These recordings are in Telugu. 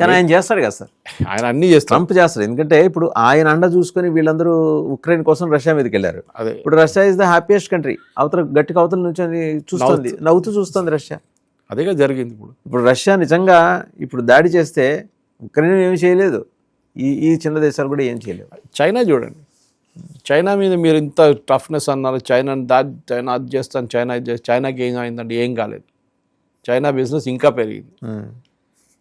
కానీ ఆయన చేస్తాడు కదా సార్, ఆయన అన్నీ చేస్తాం. ట్రంప్ చేస్తాడు. ఎందుకంటే ఇప్పుడు ఆయన అండ చూసుకొని వీళ్ళందరూ ఉక్రెయిన్ కోసం రష్యా మీదకి వెళ్ళారు. అదే ఇప్పుడు Russia is the happiest country. అవతల గట్టిగా అవతల నుంచి చూస్తుంది, నవ్వుతూ చూస్తుంది రష్యా. అదేగా జరిగింది. ఇప్పుడు రష్యా నిజంగా ఇప్పుడు దాడి చేస్తే ఉక్రెయిన్ ఏమి చేయలేదు, ఈ చిన్న దేశాలు కూడా ఏం చేయలేవు. చైనా చూడండి, చైనా మీద మీరు ఇంత టఫ్నెస్ అన్నారు, చైనా అది చేస్తాను, చైనాకి ఏం అయిందంటే ఏం కాలేదు. చైనా బిజినెస్ ఇంకా పెరిగింది.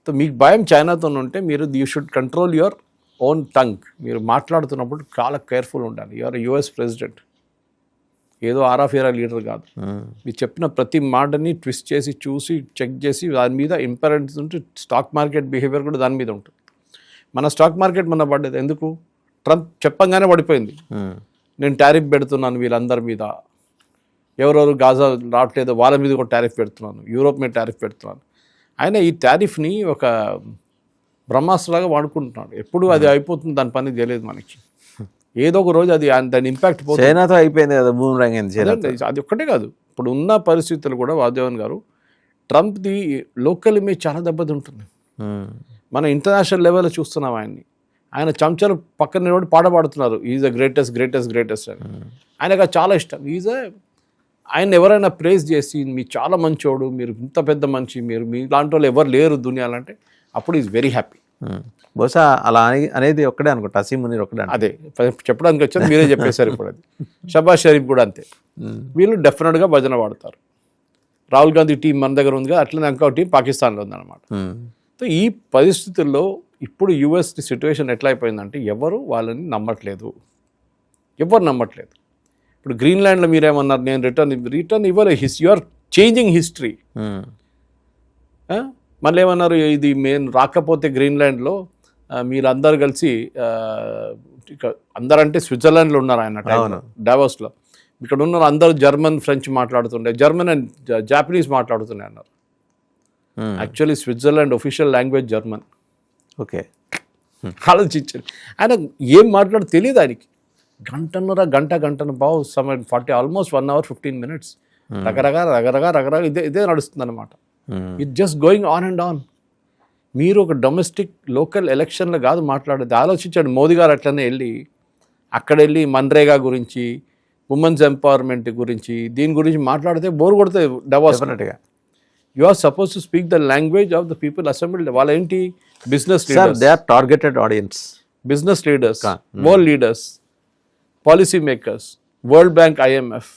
సో మీకు భయం చైనాతో ఉంటే మీరు you should control your own tongue. మీరు మాట్లాడుతున్నప్పుడు చాలా కేర్ఫుల్ ఉండాలి. యువర్ యుఎస్ ప్రెసిడెంట్, ఏదో ఆరాఫేరా లీడర్ కాదు. మీరు చెప్పిన ప్రతి మాటని ట్విస్ట్ చేసి చూసి చెక్ చేసి దాని మీద ఇంపారెన్స్ ఉంటే స్టాక్ మార్కెట్ బిహేవియర్ కూడా దాని మీద ఉంటుంది. మన స్టాక్ మార్కెట్ మన పడ్డది ఎందుకు? ట్రంప్ చెప్పంగానే పడిపోయింది. నేను టారిఫ్ పెడుతున్నాను వీళ్ళందరి మీద, ఎవరెవరు గాజా రావట్లేదు వాళ్ళ మీద కూడా టారిఫ్ పెడుతున్నాను, యూరోప్ మీద టారిఫ్ పెడుతున్నాను. ఆయన ఈ టారిఫ్ని ఒక బ్రహ్మాస్త్రలాగా వాడుకుంటున్నాడు. ఎప్పుడు అది అయిపోతుంది దాని పని తెలియదు మనకి. ఏదో ఒక రోజు అది దాని ఇంపాక్ట్ పోతుంది. చైనాతో అయిపోయింది కదా బూమరాంగ్. అది ఒక్కటే కాదు, ఇప్పుడు ఉన్న పరిస్థితులు కూడా వాసుదేవన్ గారు, ట్రంప్ది లోకల్ ఇమేజ్ చాలా దెబ్బతింటుంది. మన ఇంటర్నేషనల్ లెవెల్లో చూస్తున్నాం ఆయన్ని. ఆయన చెంచాలు పక్కన నిలబడి పాడబడుతున్నారు, is the greatest greatest greatest అని. ఆయనకు అది చాలా ఇష్టం. ఆయన ఎవరైనా ప్రేజ్ చేసి మీ చాలా మంచోడు, మీరు ఇంత పెద్ద మనిషి, మీరు మీ లాంటి వాళ్ళు ఎవరు లేరు దునియాలంటే అప్పుడు ఈజ్ వెరీ హ్యాపీ. బహుశా అలా అనేది ఒక్కడే అనుకుంటా, అసీం మునీర్ ఒక్కడే. అదే చెప్పడానికి వచ్చాను, మీరే చెప్పేశారు ఇప్పుడు. అది షబాజ్ షరీఫ్ కూడా అంతే. వీళ్ళు డెఫినెట్గా భజన వాడతారు. రాహుల్ గాంధీ టీం మన దగ్గర ఉంది కదా, అట్లనే ఇంకో టీం పాకిస్తాన్లో ఉందన్నమాట. సో ఈ పరిస్థితుల్లో ఇప్పుడు యుఎస్ సిచ్యువేషన్ ఎట్లా అయిపోయిందంటే ఎవరు వాళ్ళని నమ్మట్లేదు, ఎవరు నమ్మట్లేదు. ఇప్పుడు గ్రీన్లాండ్లో మీరేమన్నారు, నేను రిటర్న్ ఇవ్వలే, యువర్ చేంజింగ్ హిస్టరీ. మళ్ళీ ఏమన్నారు, ఇది మేము రాకపోతే గ్రీన్లాండ్లో మీరందరూ కలిసి అందరంటే స్విట్జర్లాండ్లో ఉన్నారు ఆయన డావోస్లో, ఇక్కడ ఉన్న అందరూ జర్మన్ ఫ్రెంచ్ మాట్లాడుతుండే, జర్మన్ అండ్ జాపనీస్ మాట్లాడుతుండే అన్నారు. Actually Switzerland official language German. Okay, ఆలోచించారు. ఆయన ఏం మాట్లాడు తెలియదు ఆయనకి. గంటన్నర బావు సమయం 40 ఆల్మోస్ట్ 1 hour 15 minutes రకరకాల ఇదే నడుస్తుంది అనమాట. It just going on and on. మీరు ఒక డొమెస్టిక్ లోకల్ ఎలక్షన్లో కాదు మాట్లాడేది. ఆలోచించాడు మోదీ గారు అట్లనే అక్కడ వెళ్ళి మన్రేగా గురించి, ఉమెన్స్ ఎంపవర్మెంట్ గురించి, దీని గురించి మాట్లాడితే బోర్ కొడితే Davos. You are suppose to speak the language of the people assembly. వాళ్ళ ఏంటి business leaders, they are targeted audience. Business leaders, world leaders, policy makers, world bank, IMF,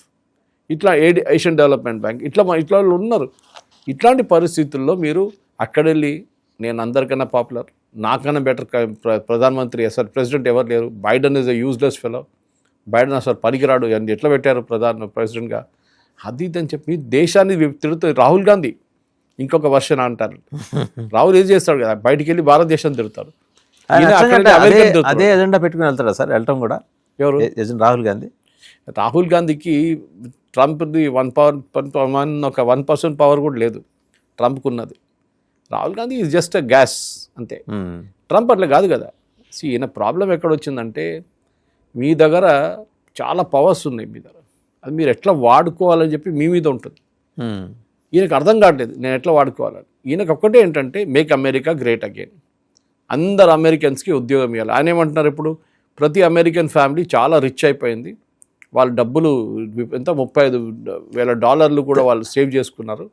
ఇట్లా ఏషియన్ డెవలప్మెంట్ బ్యాంక్, ఇట్లా ఉన్నారు. ఇట్లాంటి పరిస్థితుల్లో మీరు అక్కడెళ్ళి నేను అందరికన్నా పాపులర్, నాకన్నా బెటర్ ప్రధానమంత్రి అసలు ప్రెసిడెంట్ ఎవరు లేరు, Biden is a useless fellow, Biden అసలు పనికిరాడు అని ఎట్లా పెట్టారు ప్రెసిడెంట్గా, అది ఇదని చెప్పి దేశాన్ని తిడుతూ రాహుల్ గాంధీ ఇంకొక వర్షన్ అంటారు. రాహుల్ ఏం చేస్తాడు కదా, బయటికి వెళ్ళి భారతదేశం తిరుగుతాడు. అదే ఎజెండా పెట్టుకుని వెళ్తాడా సార్? వెళ్ళటం కూడా ఎవరు? రాహుల్ గాంధీకి ట్రంప్ది 1% పవర్ కూడా లేదు ట్రంప్కి ఉన్నది. Rahul Gandhi is just a gas అంతే. ట్రంప్ అట్లా కాదు కదా. ఈయన ప్రాబ్లం ఎక్కడ వచ్చిందంటే, మీ దగ్గర చాలా పవర్స్ ఉన్నాయి మీ దగ్గర, అది మీరు ఎట్లా వాడుకోవాలని చెప్పి మీ మీద ఉంటుంది. ఈయనకు అర్థం కావట్లేదు నేను ఎట్లా వాడుకోవాలని. ఈయనకు ఒక్కటే ఏంటంటే మేక్ అమెరికా గ్రేట్ అగైన్, అందరు అమెరికన్స్కి ఉద్యోగం ఇవ్వాలి. ఆయన ఏమంటున్నారు, ఇప్పుడు ప్రతి అమెరికన్ ఫ్యామిలీ చాలా రిచ్ అయిపోయింది, వాళ్ళ డబ్బులు ఎంత $35,000 కూడా వాళ్ళు సేవ్ చేసుకున్నారు,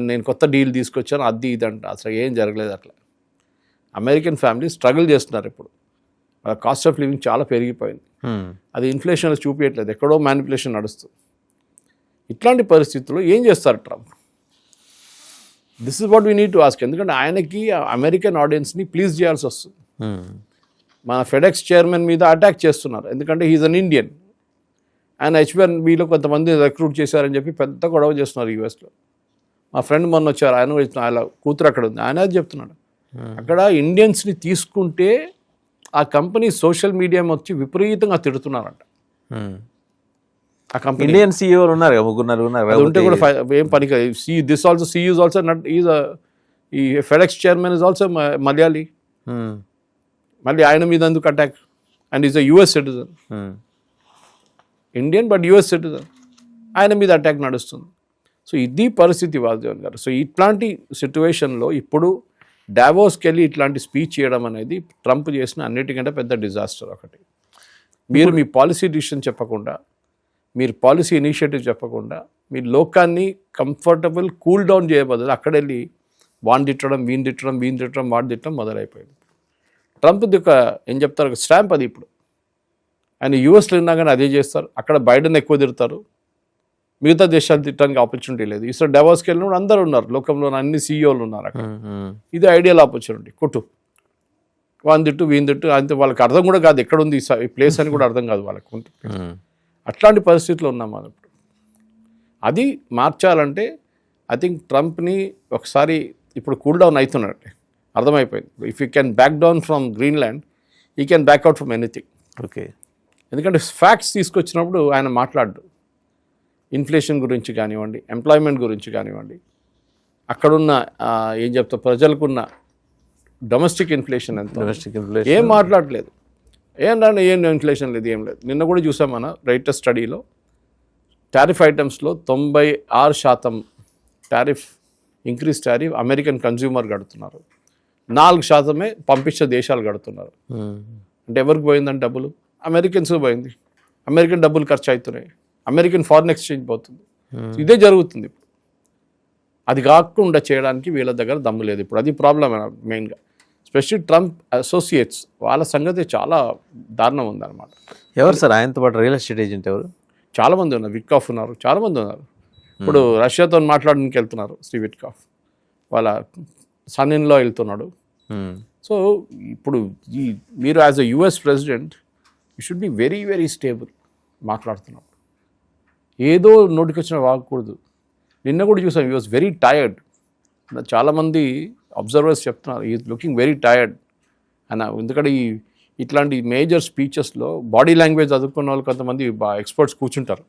నేను కొత్త డీల్ తీసుకొచ్చాను, అది ఇదంట. అసలు ఏం జరగలేదు అట్లా. అమెరికన్ ఫ్యామిలీ స్ట్రగుల్ చేస్తున్నారు ఇప్పుడు, వాళ్ళ కాస్ట్ ఆఫ్ లివింగ్ చాలా పెరిగిపోయింది. అది ఇన్ఫ్లేషన్లో చూపించట్లేదు, ఎక్కడో మ్యానిపులేషన్ నడుస్తుంది. ఇట్లాంటి పరిస్థితుల్లో ఏం చేస్తారు Trump? This is what we need to ask. ఎందుకంటే ఆయనకి అమెరికన్ ఆడియన్స్ని ప్లీజ్ చేయాల్సి వస్తుంది. మన ఫెడెక్స్ చైర్మన్ మీద అటాక్ చేస్తున్నారు, ఎందుకంటే హీఈస్ అన్ ఇండియన్. ఆయన H1Bలో కొంతమంది రిక్రూట్ చేశారని చెప్పి పెద్ద గొడవ చేస్తున్నారు యూఎస్లో. మా ఫ్రెండ్ మొన్న వచ్చారు, ఆయన కూతురు అక్కడ ఉంది, ఆయన చెప్తున్నాడు అక్కడ ఇండియన్స్ని తీసుకుంటే ఆ కంపెనీ సోషల్ మీడియా వచ్చి విపరీతంగా తిడుతున్నారంట. ఆ కంపెనీ ఇండియన్ CEO ఉన్నారు, ఉంటే కూడా ఏం పని కాదు. This also CEO is also not ఈ FedEx chairman is also Malayali. మళ్ళీ ఆయన మీద ఎందుకు attack? And is a US citizen, Indian but US citizen, ఆయన మీద అటాక్ నడుస్తుంది. సో ఇది పరిస్థితి వాసుదేవన్ గారు. సో ఇట్లాంటి సిచ్యువేషన్లో ఇప్పుడు డావోస్కి వెళ్ళి ఇట్లాంటి స్పీచ్ చేయడం అనేది ట్రంప్ చేసిన అన్నిటికంటే పెద్ద డిజాస్టర్ ఒకటి. మీరు మీ పాలసీ డిసిషన్ చెప్పకుండా, మీరు పాలసీ ఇనిషియేటివ్ చెప్పకుండా, మీ లోకాన్ని కంఫర్టబుల్ కూల్ డౌన్ చేయబోదు అక్కడ వెళ్ళి వాడిని తిట్టడం, వీని తిట్టడం, వాడిని తిట్టడం మొదలైపోయింది. ట్రంప్ది ఒక ఏం చెప్తారు, ఒక స్టాంప్ అది. ఇప్పుడు ఆయన యూఎస్లో ఉన్నా కానీ అదే చేస్తారు. అక్కడ బైడెన్ ఎక్కువ తిడతారు, మిగతా దేశాలు తిట్టడానికి ఆపర్చునిటీ లేదు. ఈసారి డావోస్కి వెళ్ళినప్పుడు అందరూ ఉన్నారు, లోకంలో అన్ని సీఈఓలు ఉన్నారు అక్కడ. ఇది ఐడియల్ ఆపర్చునిటీ. కొట్టు, వాని తిట్టు, వీని తిట్టు, అంతే. వాళ్ళకి అర్థం కూడా కాదు ఎక్కడ ఉంది ఈ ప్లేస్ అని కూడా అర్థం కాదు వాళ్ళకి. అట్లాంటి పరిస్థితిలో ఉన్నాం మనం ఇప్పుడు. అది మార్చాలంటే ఐ థింక్ ట్రంప్ని ఒకసారి ఇప్పుడు కూల్ డౌన్ అవుతున్నాడు, అర్థమైపోయింది. If you can back down from Greenland, you can back out from anything. Okay, ఎందుకంటే ఫ్యాక్ట్స్ తీసుకొచ్చినప్పుడు ఆయన మాట్లాడు, ఇన్ఫ్లేషన్ గురించి కానివ్వండి, ఎంప్లాయ్మెంట్ గురించి కానివ్వండి, అక్కడున్న ఏం చెప్తా ప్రజలకున్న డొమెస్టిక్ ఇన్ఫ్లేషన్ ఎంత, ఏం మాట్లాడలేదు. ఏంటంటే ఏం ఇన్ఫ్లేషన్ లేదు, ఏం లేదు. నిన్న కూడా చూసాం మన రైటర్ స్టడీలో, టారిఫ్ ఐటమ్స్లో 96% tariff increase tariff American consumer కడుతున్నారు, 4% పంపించే దేశాలు కడుతున్నారు. అంటే ఎవరికి పోయిందంటే డబ్బులు అమెరికన్స్ పోయింది. అమెరికన్ డబ్బులు ఖర్చు అవుతున్నాయి, అమెరికన్ ఫారిన్ ఎక్స్చేంజ్ పోతుంది. ఇదే జరుగుతుంది ఇప్పుడు. అది కాకుండా చేయడానికి వీళ్ళ దగ్గర దమ్ము లేదు ఇప్పుడు. అది ప్రాబ్లం మెయిన్గా. స్పెషల్లీ ట్రంప్ అసోసియేట్స్, వాళ్ళ సంగతి చాలా దారుణం ఉందన్నమాట. ఎవరు సార్ ఆయనతో పాటు రియల్ ఎస్టేట్ ఏజెంట్ ఎవరు? చాలామంది ఉన్నారు, విట్కాఫ్ ఉన్నారు, చాలామంది ఉన్నారు. ఇప్పుడు రష్యాతో మాట్లాడడానికి వెళ్తున్నారు స్టీవ్ విట్కాఫ్, వాళ్ళ సన్ ఇన్ లా వెళ్తున్నాడు. సో ఇప్పుడు మీరు as a US president you should be very very stable మాట్లాడుతున్నప్పుడు. ఏదో నోటికి వచ్చిన వాగకూడదు. నిన్న కూడా చూసాం, హీ వాజ్ వెరీ టయర్డ్. చాలామంది అబ్జర్వర్స్ చెప్తున్నారు ఈ లుకింగ్ వెరీ టయర్డ్ అని. ఎందుకంటే ఇట్లాంటి మేజర్ స్పీచెస్లో బాడీ లాంగ్వేజ్ చదువుకున్న వాళ్ళు కొంతమంది ఎక్స్పర్ట్స్ కూర్చుంటారు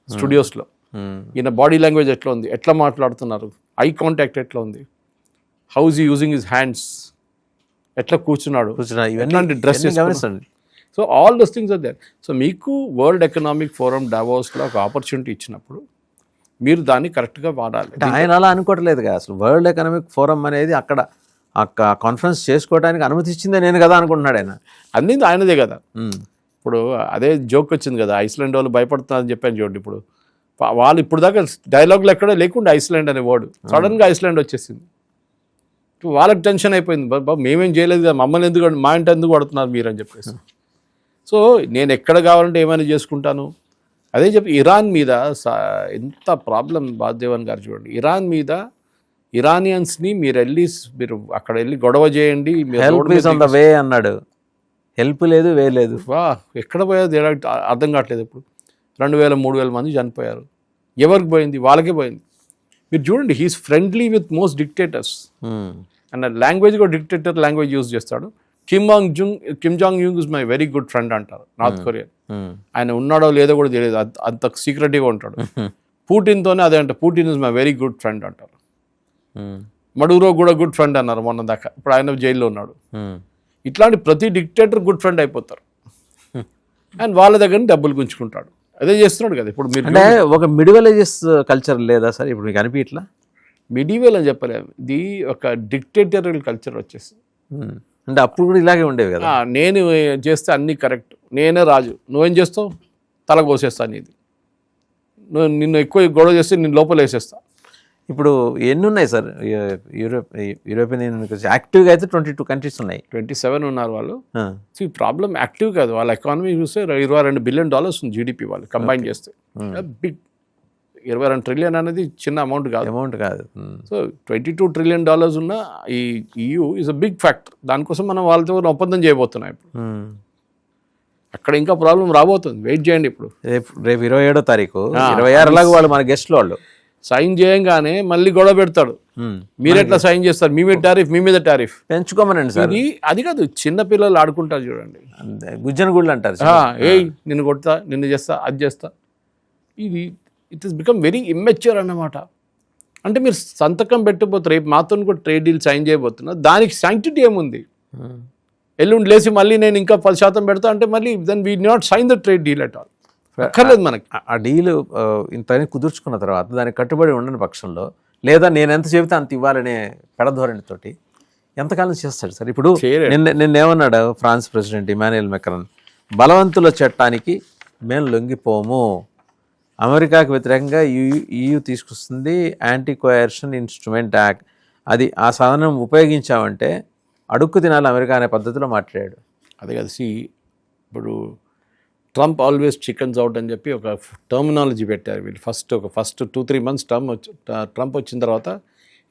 స్టూడియోస్లో. ఈయన బాడీ లాంగ్వేజ్ ఎట్లా ఉంది, ఎట్లా మాట్లాడుతున్నారు, ఐ కాంటాక్ట్ ఎట్లా ఉంది, how is using his hands, ఎట్లా కూర్చున్నాడు, ఎట్లాంటి డ్రెస్ గమనించండి. So all those things are there. So మీకు వరల్డ్ ఎకనామిక్ ఫోరం డావోస్లో ఒక ఆపర్చునిటీ ఇచ్చినప్పుడు మీరు దాన్ని కరెక్ట్గా వాడాలి. ఆయన అలా అనుకోవట్లేదు కదా అసలు. వరల్డ్ ఎకనామిక్ ఫోరం అనేది అక్కడ కాన్ఫరెన్స్ చేసుకోవడానికి అనుమతి ఇచ్చిందే నేను కదా అనుకుంటున్నాడు ఆయన. అందింది ఆయనదే కదా. ఇప్పుడు అదే జోక్ వచ్చింది కదా, ఐస్లాండ్ వాళ్ళు భయపడుతున్నారని చెప్పాను చూడండి. ఇప్పుడు వాళ్ళు ఇప్పుడు దాకా డైలాగ్లో ఎక్కడో లేకుండా ఐస్లాండ్ అనే వర్డ్ సడన్గా ఐస్లాండ్ వచ్చేసింది. వాళ్ళకి టెన్షన్ అయిపోయింది, బాబా మేమేం చేయలేదు కదా, మమ్మల్ని ఎందుకు మా ఇంటి ఎందుకు పడుతున్నారు మీరు అని చెప్పేసి. సో నేను ఎక్కడ కావాలంటే ఏమైనా చేసుకుంటాను. అదే చెప్పి ఇరాన్ మీద ఎంత ప్రాబ్లం, బాద్దేవన్ గారు చూడండి, ఇరాన్ మీద ఇరానియన్స్ని మీరు అక్కడ వెళ్ళి గొడవ చేయండి, వే అన్నాడు. హెల్ప్ లేదు, వే లేదు. ఎక్కడ పోయేది అర్థం కావట్లేదు. ఇప్పుడు 2,000-3,000 మంది చనిపోయారు. ఎవరికి పోయింది? వాళ్ళకే పోయింది. మీరు చూడండి, he's friendly with most dictators. And language కూడా డిక్టేటర్ లాంగ్వేజ్ యూజ్ చేస్తాడు. Kim Jong Jung is my very good friend అంటారు నార్త్ కొరియన్. ఆయన ఉన్నాడో లేదో కూడా తెలియదు, అంత సీక్రెట్గా ఉంటాడు. పుటిన్తోనే అదే అంటారు, Putin is my very good friend అంటారు. మడూరో కూడా గుడ్ ఫ్రెండ్ అన్నారు మొన్న దాకా, ఇప్పుడు ఆయన జైల్లో ఉన్నాడు. ఇట్లాంటి ప్రతి డిక్టేటర్ గుడ్ ఫ్రెండ్ అయిపోతారు. అండ్ వాళ్ళ దగ్గర డబ్బులు గుంచుకుంటాడు. అదే చేస్తున్నాడు కదా ఇప్పుడు. మీరు అంటే ఒక మిడివలేజెస్ కల్చర్ లేదా సార్ ఇప్పుడు మీకు అనిపించట్లా? మిడివల్ అని చెప్పలేము, ఇది ఒక డిక్టేటరియల్ కల్చర్ వచ్చేసి. అంటే అప్పుడు కూడా ఇలాగే ఉండేవి కదా. నేను చేస్తే అన్నీ కరెక్ట్, నేనే రాజు, నువ్వేం చేస్తావు, తల కోసేస్తాను, ఇది నిన్ను ఎక్కువ గొడవ చేస్తే నేను లోపల వేసేస్తా. ఇప్పుడు ఎన్ని ఉన్నాయి సార్ యూరోపియన్ యూనియన్? యాక్టివ్గా అయితే 22 కంట్రీస్ ఉన్నాయి. 27 ఉన్నారు వాళ్ళు. సో ఈ ప్రాబ్లం యాక్టివ్ కాదు. వాళ్ళ ఎకానమీ చూస్తే $22 బిలియన్ ఉంది జీడిపి వాళ్ళు కంబైన్ చేస్తే. బిగ్ 22 ట్రిలియన్ అనేది చిన్న అమౌంట్ కాదు. సో $22 ట్రిలియన్ ఉన్న ఈ EU is a big factor. దానికోసం మనం వాళ్ళతో ఒప్పందం చేయబోతున్నాం ఇప్పుడు. అక్కడ ఇంకా ప్రాబ్లం రాబోతుంది, వెయిట్ చేయండి. ఇప్పుడు రేపు 27వ తారీఖు 26 వాళ్ళు మన గెస్ట్లు వాళ్ళు సైన్ చేయంగానే మళ్ళీ గొడవ పెడతాడు. మీరు ఎట్లా సైన్ చేస్తారు, మీ మీద టారిఫ్, మీ మీద టారిఫ్ పెంచుకోమనండి సార్. అది కాదు, చిన్న పిల్లలు ఆడుకుంటారు చూడండి, గుజ్జన గుళ్ళు అంటారు. నిన్ను కొడతా, నిన్ను చేస్తా, అది చేస్తా. ఇది it is become very immature అన్నమాట. అంటే మీరు సంతకం పెట్టబోతారు, రేపు మాతో కూడా ట్రేడ్ డీల్ సైన్ చేయబోతున్నా, దానికి శాంక్టిటీ ఏముంది? ఎల్లుండి లేసి మళ్ళీ నేను ఇంకా 10% పెడతా అంటే మళ్ళీ then we not sign the trade deal at all. అక్కర్లేదు మనకి. ఆ డీల్ ఇంత కుదుర్చుకున్న తర్వాత దానికి కట్టుబడి ఉండని పక్షంలో, లేదా నేను ఎంత చెబితే అంత ఇవ్వాలనే పెడధోరణితోటి ఎంతకాలం చేస్తాడు సార్? ఇప్పుడు చేయలేడు. నిన్నేమన్నాడు ఫ్రాన్స్ ప్రెసిడెంట్ ఇమాన్యుయల్ మెక్రాన్? బలవంతుల చట్టానికి మేము లొంగిపోము, అమెరికాకు వ్యతిరేకంగా EU తీసుకొస్తుంది యాంటీ కోయర్షన్ ఇన్స్ట్రుమెంట్ యాక్ట్, అది ఆ సాధనం ఉపయోగించామంటే అడుక్కు తినాలి అమెరికా అనే పద్ధతిలో మాట్లాడాడు. అదే కదా. ఇప్పుడు ట్రంప్ ఆల్వేస్ చికెన్స్ అవుట్ అని చెప్పి ఒక టర్మినాలజీ పెట్టారు వీళ్ళు. ఫస్ట్ 2-3 months ట్రంప్ వచ్చిన తర్వాత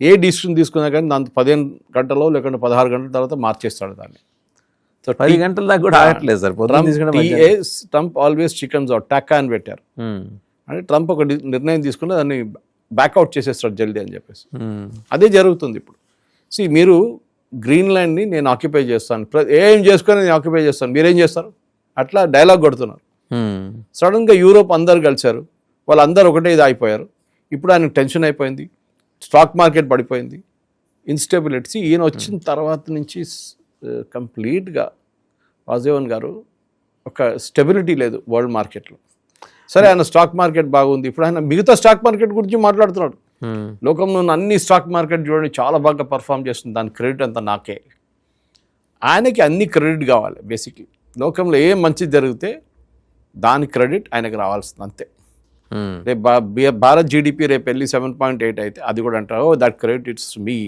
ఏ డిసిషన్ తీసుకున్నా కానీ దాంతో 15 గంటలో లేకుంటే 16 గంటల తర్వాత మార్చేస్తాడు దాన్ని. సో 10 గంటల దాకా కూడా ఆగట్లేదు sir. Trump always chickens out taka అని పెట్టారు. అంటే ట్రంప్ ఒక నిర్ణయం తీసుకుని దాన్ని బ్యాక్అవుట్ చేసేస్తాడు జల్దీ అని చెప్పేసి. అదే జరుగుతుంది ఇప్పుడు. మీరు గ్రీన్లాండ్ని నేను ఆక్యుపై చేస్తాను, ఏం చేసుకొని నేను ఆక్యుపై చేస్తాను, మీరేం చేస్తారు అట్లా డైలాగ్ కొడుతున్నారు. సడన్గా యూరోప్ అందరు కలిశారు, వాళ్ళందరూ ఒకటే ఇది అయిపోయారు. ఇప్పుడు ఆయనకు టెన్షన్ అయిపోయింది, స్టాక్ మార్కెట్ పడిపోయింది, ఇన్స్టెబిలిటీ. ఈయన వచ్చిన తర్వాత నుంచి కంప్లీట్గా వాసుదేవన్ గారు ఒక స్టెబిలిటీ లేదు వరల్డ్ మార్కెట్లో. సరే ఆయన స్టాక్ మార్కెట్ బాగుంది, ఇప్పుడు ఆయన మిగతా స్టాక్ మార్కెట్ గురించి మాట్లాడుతున్నాడు. లోకంలో ఉన్న అన్ని స్టాక్ మార్కెట్ చూడండి చాలా బాగా పర్ఫామ్ చేస్తుంది, దాని క్రెడిట్ అంతా నాకే. ఆయనకి అన్ని క్రెడిట్ కావాలి బేసిక్లీ. లోకంలో ఏం మంచిది జరిగితే దాని క్రెడిట్ ఆయనకు రావాల్సింది అంతే. రేపు భారత్ GDP రేపు వెళ్ళి 7.8 అయితే అది కూడా అంటారు, దట్ క్రెడిట్ ఇట్స్ మీ.